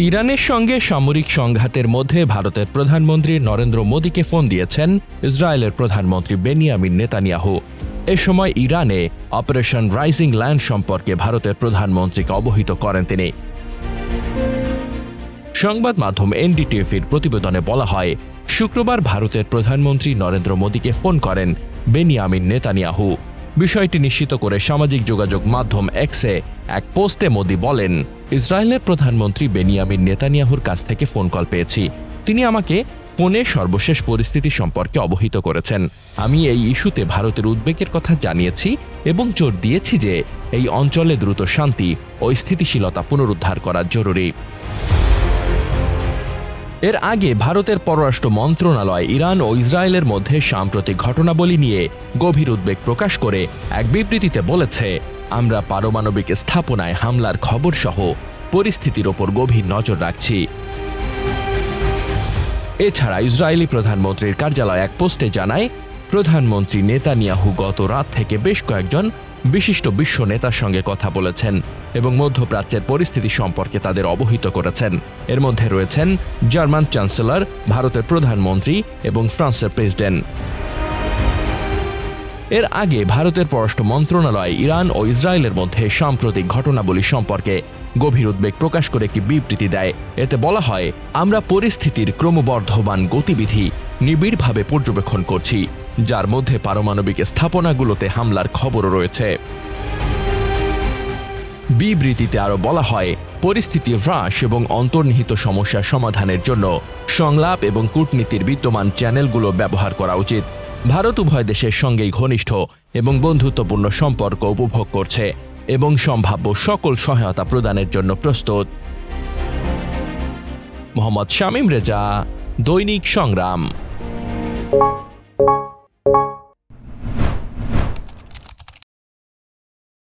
ইরানের সঙ্গে সামরিক সংঘাতের মধ্যে ভারতের প্রধানমন্ত্রী নরেন্দ্র মোদীকে ফোন দিয়েছেন ইসরায়েলের প্রধানমন্ত্রী বেনিয়ামিন নেতানিয়াহু। এ সময় ইরানে অপারেশন রাইজিং ল্যান্ড সম্পর্কে ভারতের প্রধানমন্ত্রীকে অবহিত করেন তিনি। সংবাদ মাধ্যম এনডিটিভির প্রতিবেদনে বলা হয়, শুক্রবার ভারতের প্রধানমন্ত্রী নরেন্দ্র মোদীকে ফোন করেন বেনিয়ামিন নেতানিয়াহু। বিষয়টি নিশ্চিত করে সামাজিক যোগাযোগ মাধ্যম এক্সে এক পোস্টে মোদি বলেন, ইসরায়েলের প্রধানমন্ত্রী বেনিয়ামিন নেতানিয়াহুর কাছ থেকে ফোন কল পেয়েছি। তিনি আমাকে ফোনে সর্বশেষ পরিস্থিতি সম্পর্কে অবহিত করেছেন। আমি এই ইস্যুতে ভারতের উদ্বেগের কথা জানিয়েছি এবং জোর দিয়েছি যে এই অঞ্চলে দ্রুত শান্তি ও স্থিতিশীলতা পুনরুদ্ধার করা জরুরি। এর আগে ভারতের পররাষ্ট্র মন্ত্রণালয় ইরান ও ইসরায়েলের মধ্যে সাম্প্রতিক ঘটনাবলী নিয়ে গভীর উদ্বেগ প্রকাশ করে এক বিবৃতিতে বলেছে, আমরা পারমাণবিক স্থাপনায় হামলার খবর সহ পরিস্থিতির ওপর গভীর নজর রাখছি। এছাড়া ইসরায়েলি প্রধানমন্ত্রীর কার্যালয় এক পোস্টে জানায়, প্রধানমন্ত্রী নেতানিয়াহু গত রাত থেকে বেশ কয়েকজন বিশিষ্ট বিশ্ব নেতার সঙ্গে কথা বলেছেন এবং মধ্যপ্রাচ্যের পরিস্থিতি সম্পর্কে তাদের অবহিত করেছেন। এর মধ্যে রয়েছেন জার্মান চ্যান্সেলর, ভারতের প্রধানমন্ত্রী এবং ফ্রান্সের প্রেসিডেন্ট। এর আগে ভারতের পররাষ্ট্র মন্ত্রণালয় ইরান ও ইসরায়েলের মধ্যে সাম্প্রতিক ঘটনাবলী সম্পর্কে গভীর উদ্বেগ প্রকাশ করে একটি বিবৃতি দেয়। এতে বলা হয়, আমরা পরিস্থিতির ক্রমবর্ধমান গতিবিধি নিবিড়ভাবে পর্যবেক্ষণ করছি, যার মধ্যে পারমাণবিক স্থাপনাগুলোতে হামলার খবরও রয়েছে। বিবৃতিতে আরও বলা হয়, পরিস্থিতি হ্রাস এবং অন্তর্নিহিত সমস্যা সমাধানের জন্য সংলাপ এবং কূটনীতির বিদ্যমান চ্যানেলগুলো ব্যবহার করা উচিত। ভারত উভয় দেশের সঙ্গেই ঘনিষ্ঠ এবং বন্ধুত্বপূর্ণ সম্পর্ক উপভোগ করছে এবং সম্ভাব্য সকল সহায়তা প্রদানের জন্য প্রস্তুত। মোহাম্মদ শামীম রেজা, দৈনিক সংগ্রাম।